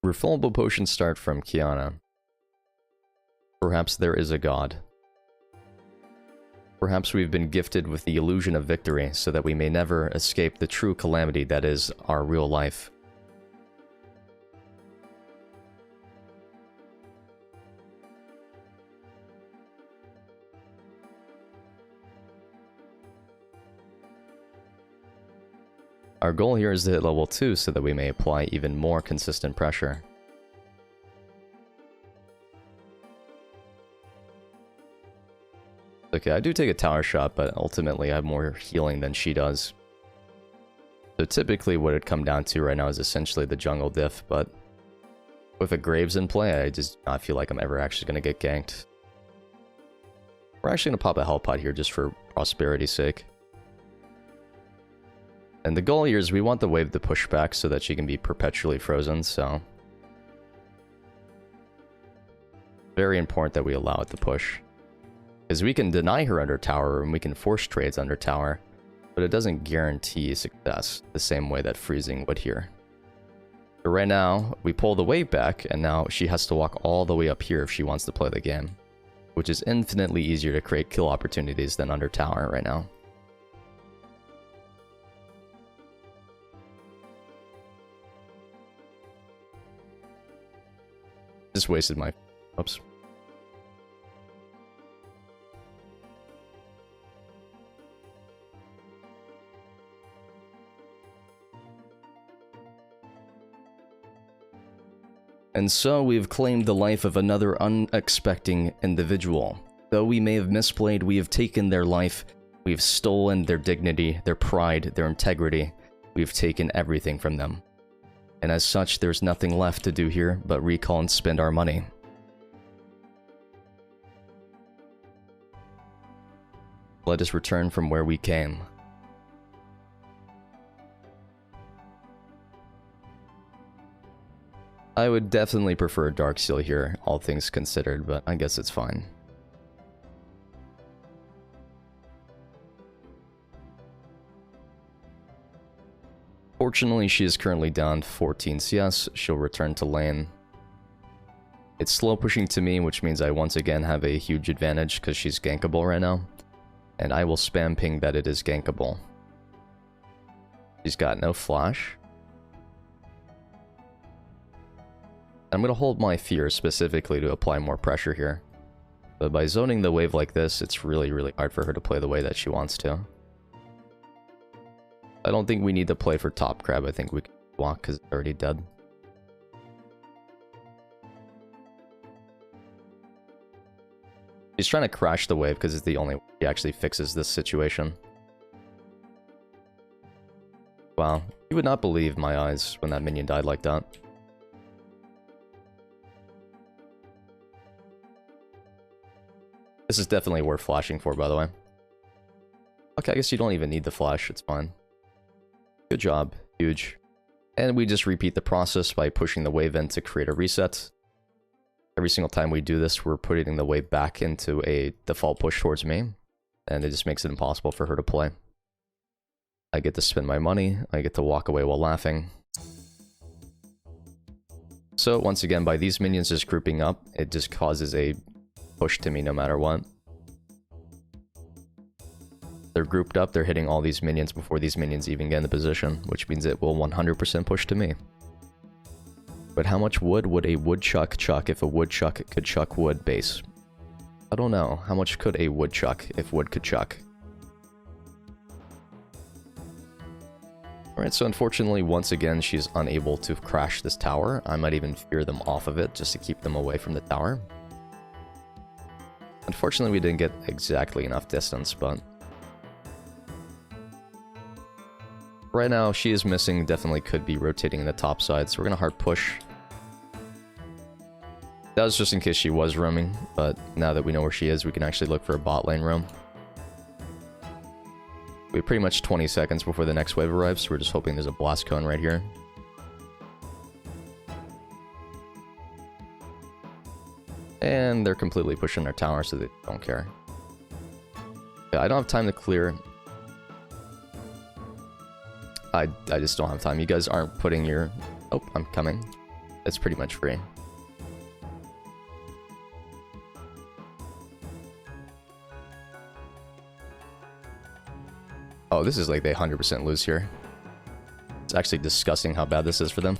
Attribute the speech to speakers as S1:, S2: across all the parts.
S1: Refillable potions start from Qiyana. Perhaps there is a god. Perhaps we've been gifted with the illusion of victory so that we may never escape the true calamity that is our real life. Our goal here is to hit level 2 so that we may apply even more consistent pressure. Okay, I do take a tower shot, but ultimately I have more healing than she does. So typically what it'd come down to right now is essentially the jungle diff, but with a Graves in play, I just do not feel like I'm ever actually going to get ganked. We're actually going to pop a health pot here just for prosperity's sake. And the goal here is we want the wave to push back so that she can be perpetually frozen, so... very important that we allow it to push. Because we can deny her under tower and we can force trades under tower, but it doesn't guarantee success the same way that freezing would here. But right now, we pull the wave back, and now she has to walk all the way up here if she wants to play the game, which is infinitely easier to create kill opportunities than under tower right now. Just wasted my... oops. And so we've claimed the life of another unexpected individual. Though we may have misplayed, we have taken their life, we've stolen their dignity, their pride, their integrity. We've taken everything from them. And as such, there's nothing left to do here but recall and spend our money. Let us return from where we came. I would definitely prefer a Dark Seal here, all things considered, but I guess it's fine. Fortunately, she is currently down 14 CS. She'll return to lane. It's slow pushing to me, which means I once again have a huge advantage because she's gankable right now. And I will spam ping that it is gankable. She's got no flash. I'm going to hold my fear specifically to apply more pressure here. But by zoning the wave like this, it's really, really hard for her to play the way that she wants to. I don't think we need to play for top crab. I think we can walk because it's already dead. She's trying to crash the wave because it's the only way he actually fixes this situation. Wow, you would not believe my eyes when that minion died like that. This is definitely worth flashing for, by the way. Okay, I guess you don't even need the flash, it's fine. Good job, huge. And we just repeat the process by pushing the wave in to create a reset. Every single time we do this, we're putting the wave back into a default push towards me. And it just makes it impossible for her to play. I get to spend my money, I get to walk away while laughing. So once again, by these minions just grouping up, it just causes a push to me no matter what. They're grouped up, they're hitting all these minions before these minions even get in the position, which means it will 100% push to me. But how much wood would a woodchuck chuck if a woodchuck could chuck wood base? I don't know. How much could a woodchuck if wood could chuck? Alright, so unfortunately, once again, she's unable to crash this tower. I might even fear them off of it just to keep them away from the tower. Unfortunately, we didn't get exactly enough distance, but... right now, she is missing, definitely could be rotating in the top side, so we're gonna hard push. That was just in case she was roaming, but now that we know where she is, we can actually look for a bot lane roam. We have pretty much 20 seconds before the next wave arrives, so we're just hoping there's a blast cone right here. And they're completely pushing their tower, so they don't care. Yeah, I don't have time to clear. I just don't have time. You guys aren't putting your... oh, I'm coming. it's pretty much free. Oh, this is like they 100% lose here. It's actually disgusting how bad this is for them.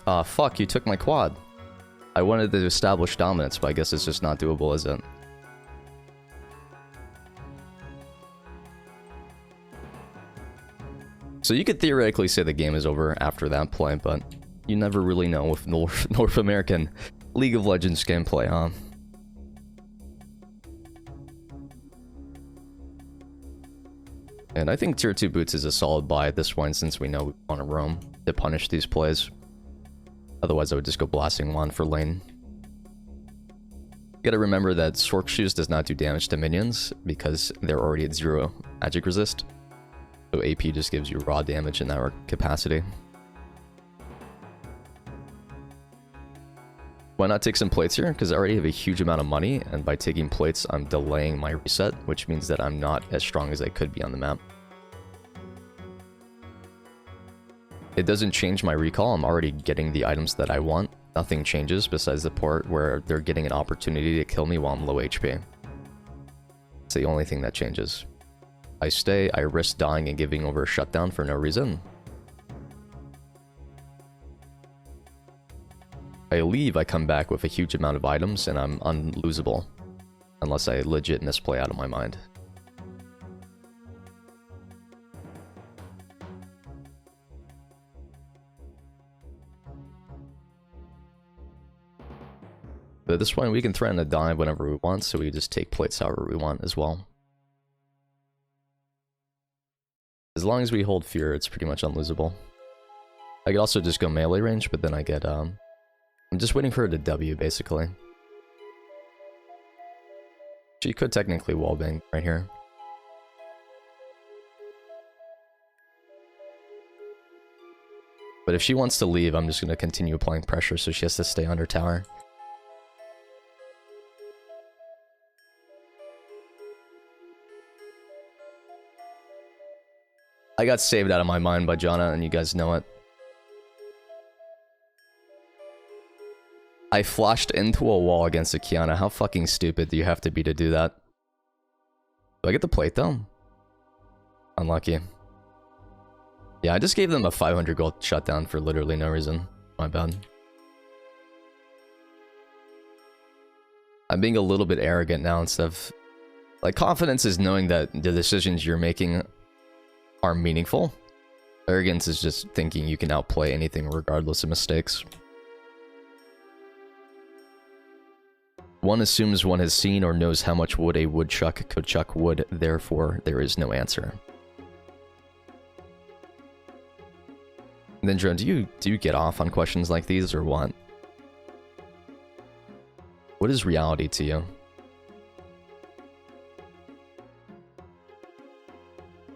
S1: Aw, fuck, you took my quad. I wanted to establish dominance, but I guess it's just not doable, is it? So you could theoretically say the game is over after that play, but you never really know with North American League of Legends gameplay, huh? And I think tier 2 boots is a solid buy at this point since we know we want to roam to punish these plays. Otherwise I would just go blasting one for lane. You gotta remember that Sork Shoes does not do damage to minions because they're already at 0 magic resist. So AP just gives you raw damage in that capacity. Why not take some plates here? Because I already have a huge amount of money, and by taking plates, I'm delaying my reset, which means that I'm not as strong as I could be on the map. It doesn't change my recall, I'm already getting the items that I want. Nothing changes besides the part where they're getting an opportunity to kill me while I'm low HP. It's the only thing that changes. I stay, I risk dying and giving over a shutdown for no reason. I leave, I come back with a huge amount of items, and I'm unlosable. Unless I legit misplay out of my mind. But at this point, we can threaten a dive whenever we want, so we just take plates however we want as well. As long as we hold fear, it's pretty much unlosable. I could also just go melee range, but then I get, I'm just waiting for her to W, basically. She could technically wallbang right here. But if she wants to leave, I'm just going to continue applying pressure, so she has to stay under tower. I got saved out of my mind by Janna, and you guys know it. I flashed into a wall against a Kiana. How fucking stupid do you have to be to do that? Do I get the plate though? Unlucky. Yeah, I just gave them a 500 gold shutdown for literally no reason. My bad. I'm being a little bit arrogant now instead of... Like, confidence is knowing that the decisions you're making are meaningful. Arrogance is just thinking you can outplay anything regardless of mistakes. One assumes one has seen or knows how much wood a woodchuck could chuck wood, therefore there is no answer. Ninja, do you get off on questions like these or what? What is reality to you?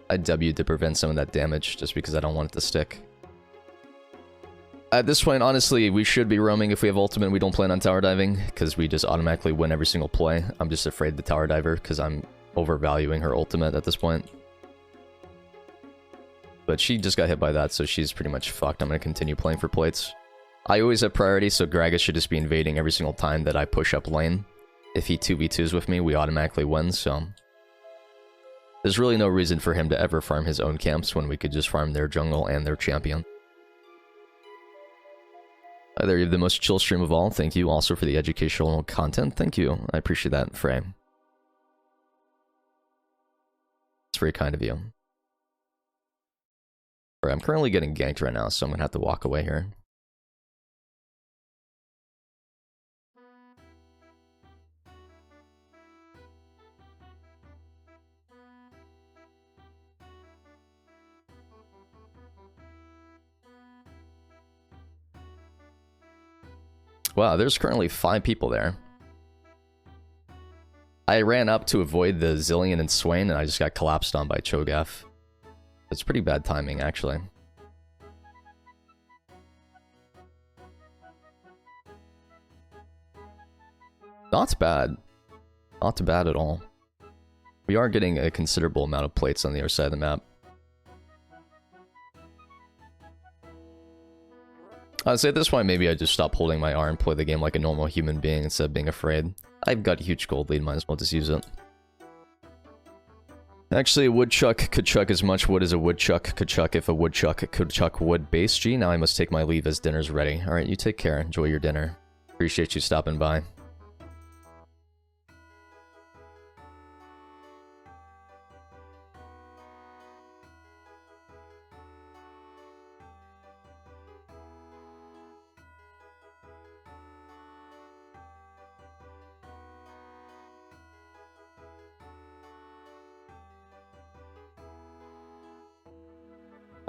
S1: I W to prevent some of that damage just because I don't want it to stick. At this point, honestly, we should be roaming if we have ultimate. We don't plan on tower diving because we just automatically win every single play. I'm just afraid of the tower diver because I'm overvaluing her ultimate at this point. But she just got hit by that, so she's pretty much fucked. I'm going to continue playing for plates. I always have priority, so Gragas should just be invading every single time that I push up lane. If he 2v2s with me, we automatically win, so... There's really no reason for him to ever farm his own camps when we could just farm their jungle and their champion. Hi there, you have the most chill stream of all. Thank you also for the educational content. Thank you. I appreciate that, Frey. It's very kind of you. Alright, I'm currently getting ganked right now, so I'm gonna have to walk away here. Wow, there's currently 5 people there. I ran up to avoid the Zilean and Swain, and I just got collapsed on by Cho'Gath. It's pretty bad timing, actually. Not bad. Not bad at all. We are getting a considerable amount of plates on the other side of the map. I'd say at this point, maybe I just stop holding my R and play the game like a normal human being instead of being afraid. I've got a huge gold lead, might as well just use it. Actually, a woodchuck could chuck as much wood as a woodchuck could chuck if a woodchuck could chuck wood base G. Now I must take my leave as dinner's ready. Alright, you take care. Enjoy your dinner. Appreciate you stopping by.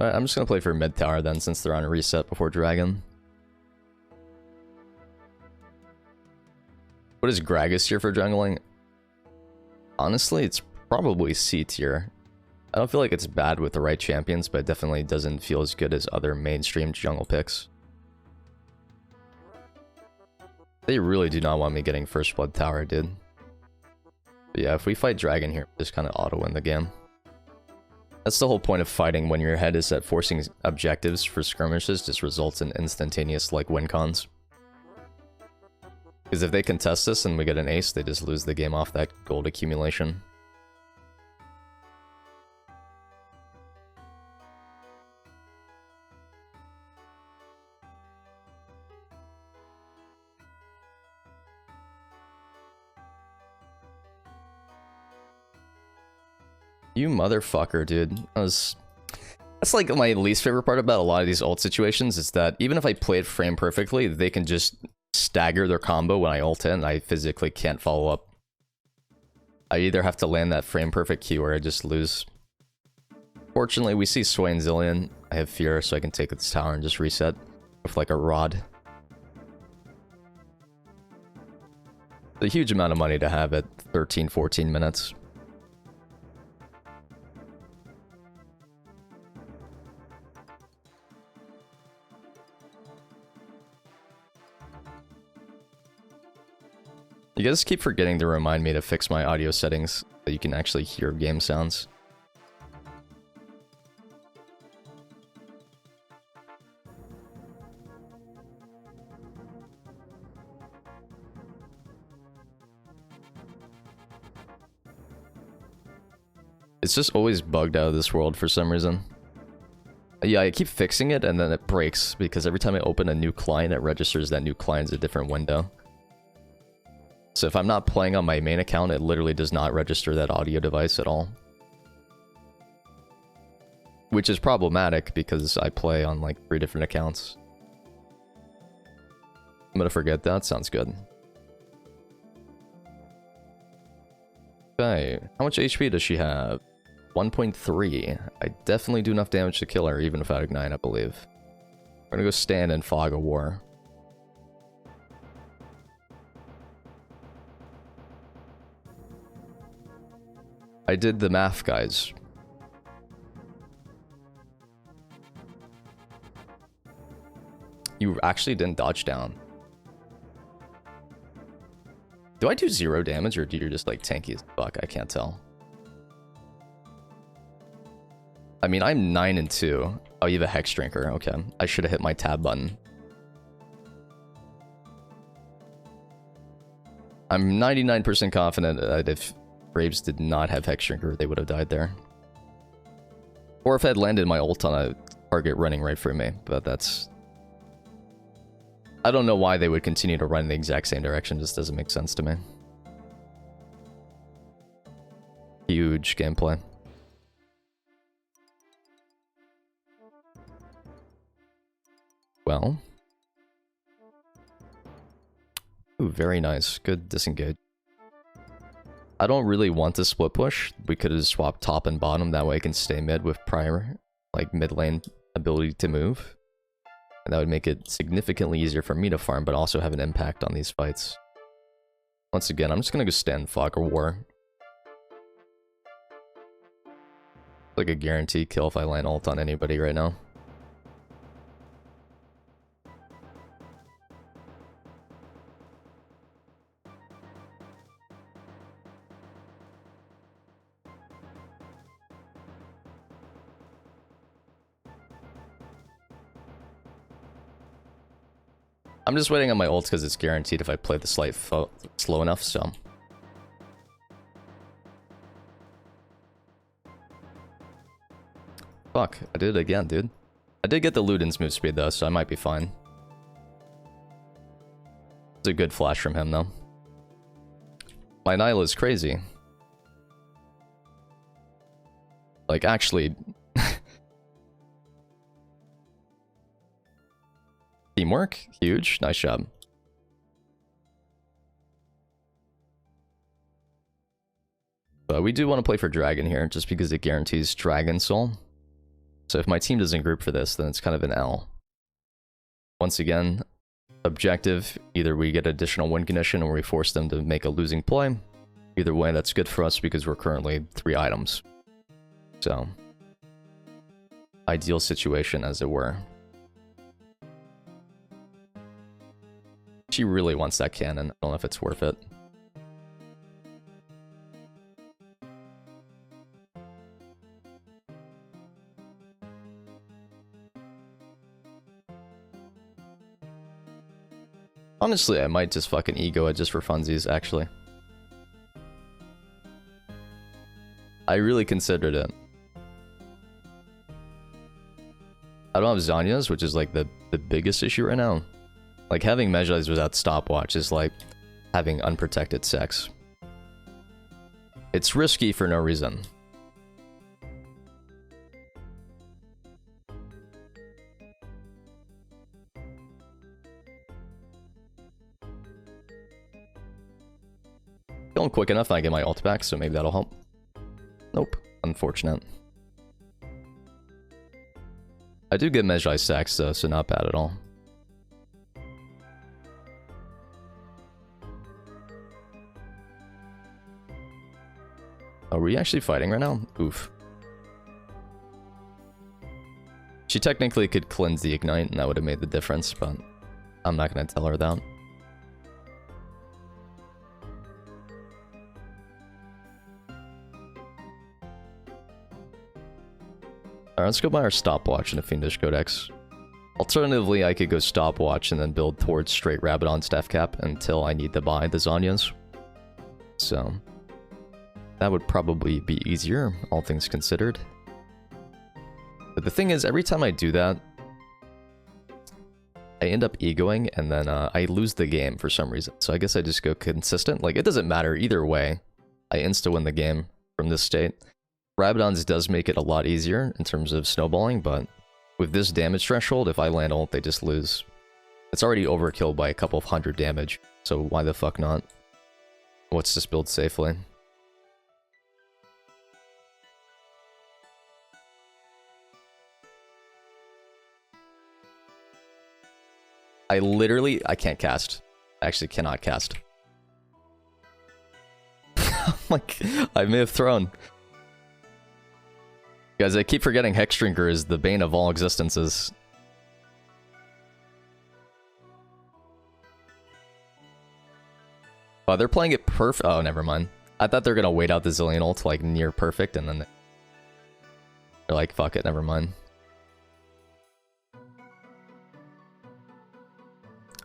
S1: Alright, I'm just gonna play for mid tower then, since they're on a reset before dragon. What is Gragas tier for jungling? Honestly, it's probably C tier. I don't feel like it's bad with the right champions, but it definitely doesn't feel as good as other mainstream jungle picks. They really do not want me getting first blood tower, dude. But yeah, if we fight dragon here, just kind of auto win the game. That's the whole point of fighting when your head is that forcing objectives for skirmishes just results in instantaneous, like, win cons. Because if they contest this and we get an ace, they just lose the game off that gold accumulation. You motherfucker, dude. That's like my least favorite part about a lot of these ult situations, is that even if I play it frame perfectly, they can just stagger their combo when I ult in, and I physically can't follow up. I either have to land that frame perfect Q or I just lose. Fortunately, we see Sway and Zilean. I have fear, so I can take this tower and just reset with like a rod. It's a huge amount of money to have at 13-14 minutes. You guys keep forgetting to remind me to fix my audio settings so you can actually hear game sounds. It's just always bugged out of this world for some reason. Yeah, I keep fixing it and then it breaks because every time I open a new client, it registers that new client's a different window. So if I'm not playing on my main account, it literally does not register that audio device at all. Which is problematic because I play on like 3 different accounts. I'm gonna forget that. Sounds good. Okay, how much HP does she have? 1.3. I definitely do enough damage to kill her, even without Ignite, I believe. We're gonna go stand in Fog of War. I did the math, guys. You actually didn't dodge down. Do I do 0 damage, or do you just like tanky as fuck? I can't tell. I mean, I'm 9-2. Oh, you have a Hex Drinker. Okay. I should have hit my tab button. I'm 99% confident that if Braves did not have Hex Drinker, they would have died there. Or if I had landed my ult on a target running right for me, but that's... I don't know why they would continue to run in the exact same direction, just doesn't make sense to me. Huge gameplay. Well. Ooh, very nice. Good disengage. I don't really want to split push. We could have swapped top and bottom, that way I can stay mid with prior, like mid lane ability to move. And that would make it significantly easier for me to farm, but also have an impact on these fights. Once again, I'm just gonna go stand Fog of War. Like a guaranteed kill if I land ult on anybody right now. I'm just waiting on my ult because it's guaranteed if I play the slight slow enough, so... Fuck, I did it again, dude. I did get the Ludens move speed though, so I might be fine. It's a good flash from him though. My Nidalee is crazy. Like, actually... Teamwork? Huge. Nice job. But we do want to play for Dragon here, just because it guarantees Dragon Soul. So if my team doesn't group for this, then it's kind of an L. Once again, objective, either we get additional win condition or we force them to make a losing play. Either way, that's good for us because we're currently 3 items. So, ideal situation, as it were. She really wants that cannon. I don't know if it's worth it. Honestly, I might just fucking ego it just for funsies, actually. I really considered it. I don't have Zanias, which is like the biggest issue right now. Like, having Medjay's without stopwatch is like having unprotected sex. It's risky for no reason. Going quick enough, I get my ult back, so maybe that'll help. Nope. Unfortunate. I do get Medjay stacks though, so not bad at all. Are we actually fighting right now? Oof. She technically could cleanse the ignite, and that would have made the difference, but I'm not going to tell her that. Alright, let's go buy our stopwatch in a Fiendish Codex. Alternatively, I could go stopwatch and then build towards straight Rabadon staff cap until I need to buy the Zanyas. So... that would probably be easier, all things considered. But the thing is, every time I do that, I end up egoing, and then I lose the game for some reason. So I guess I just go consistent. Like, it doesn't matter either way. I insta-win the game from this state. Rabadon's does make it a lot easier in terms of snowballing, but with this damage threshold, if I land ult, they just lose. It's already overkill by a couple of 100 damage, so why the fuck not? Let's just build safely. I can't cast. I actually cannot cast. Like, I may have thrown. Guys, I keep forgetting Hexdrinker is the bane of all existences. Oh, they're playing it perfect. Oh, never mind. I thought they were gonna wait out the Zillion ult like near perfect, and then they're like, fuck it, never mind.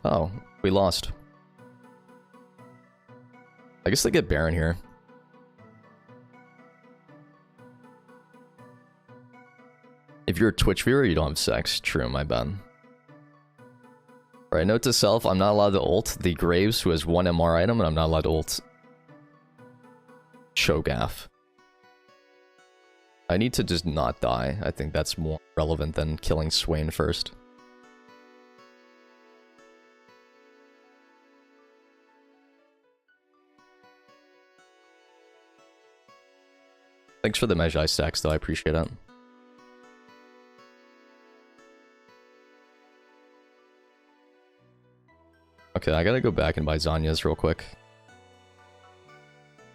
S1: Oh, we lost. I guess they get Baron here. If you're a Twitch viewer, you don't have sex. True, my bad. Alright, note to self, I'm not allowed to ult the Graves, who has 1 MR item, and I'm not allowed to ult Cho'Gath. I need to just not die. I think that's more relevant than killing Swain first. Thanks for the Medjay stacks, though. I appreciate it. Okay, I gotta go back and buy Zanyas real quick.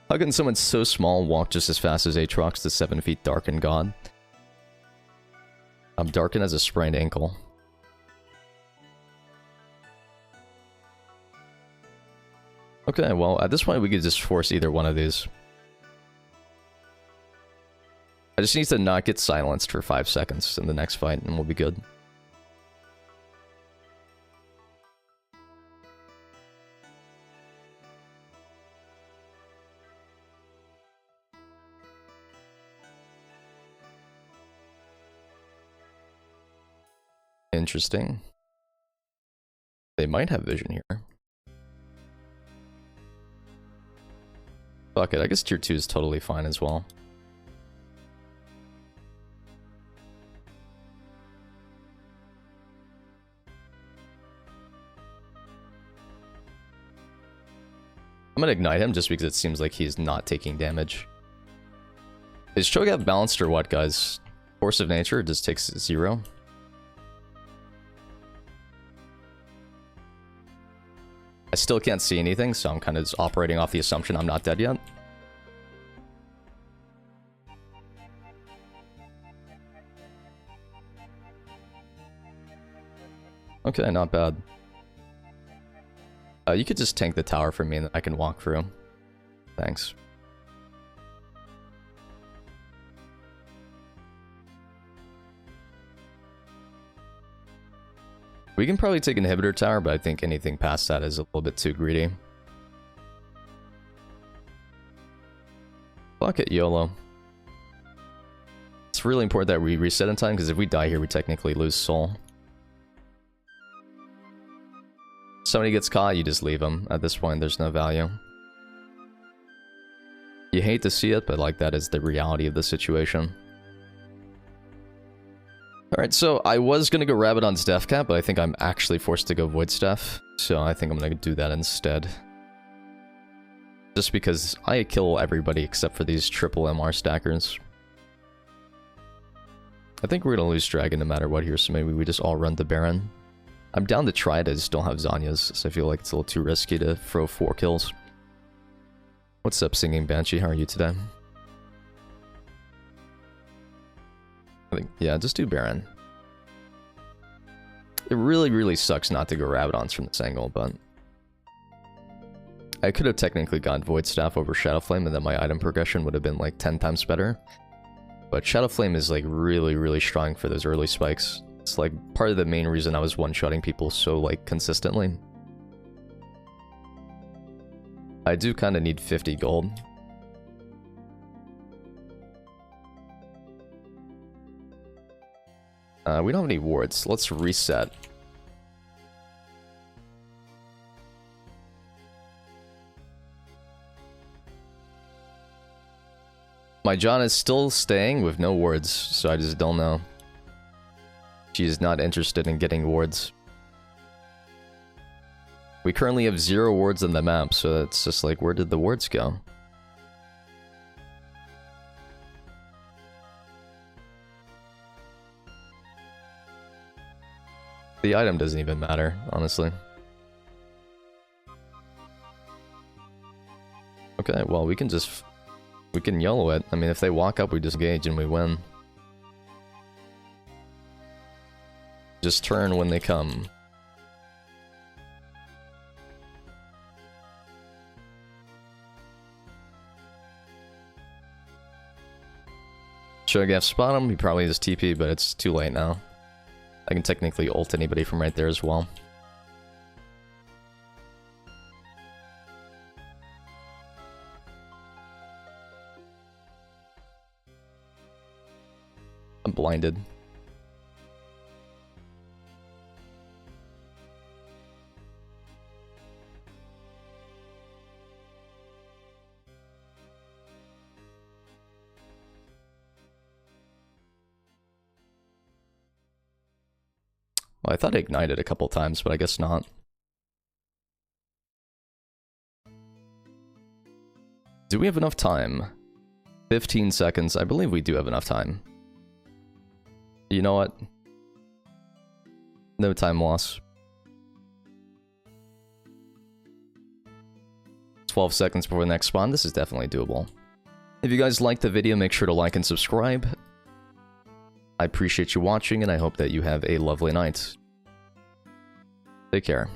S1: How can someone so small walk just as fast as Aatrox to 7 feet Darken God? Darken has a sprained ankle. Okay, well, at this point we could just force either one of these. I just need to not get silenced for 5 seconds in the next fight, and we'll be good. Interesting. They might have vision here. Fuck it, I guess tier 2 is totally fine as well. I'm gonna ignite him just because it seems like he's not taking damage. Is Cho'Gath balanced or what, guys? Force of nature just takes 0. I still can't see anything, so I'm kind of just operating off the assumption I'm not dead yet. Okay, not bad. You could just tank the tower for me and I can walk through. Thanks. We can probably take inhibitor tower, but I think anything past that is a little bit too greedy. Fuck it, YOLO. It's really important that we reset in time, because if we die here, we technically lose soul. Somebody gets caught, you just leave them. At this point, there's no value. You hate to see it, but like that is the reality of the situation. Alright, so I was gonna go Rabadon's Death Cap, but I think I'm actually forced to go Void Staff. So I think I'm gonna do that instead. Just because I kill everybody except for these triple MR stackers. I think we're gonna lose Dragon no matter what here, so maybe we just all run the Baron. I'm down to try it, I just don't have Zanya's, so I feel like it's a little too risky to throw 4 kills. What's up, Singing Banshee? How are you today? I think, yeah, just do Baron. It really, really sucks not to go Rabadons from this angle, but... I could have technically gone Void Staff over Shadowflame, and then my item progression would have been like 10 times better. But Shadowflame is like really, really strong for those early spikes. It's like part of the main reason I was one-shotting people so like consistently. I do kind of need 50 gold. We don't have any wards. Let's reset. My John is still staying with no wards, so I just don't know. She is not interested in getting wards. We currently have 0 wards on the map, so it's just like, where did the wards go? The item doesn't even matter, honestly. Okay, well, we can just... we can YOLO it. I mean, if they walk up, we just engage and we win. Just turn when they come. Cho'Gath spot him, he probably just TP, but it's too late now. I can technically ult anybody from right there as well. I'm blinded. Well, I thought I ignited a couple times, but I guess not. Do we have enough time? 15 seconds. I believe we do have enough time. You know what? No time loss. 12 seconds before the next spawn. This is definitely doable. If you guys liked the video, make sure to like and subscribe. I appreciate you watching, and I hope that you have a lovely night. Take care.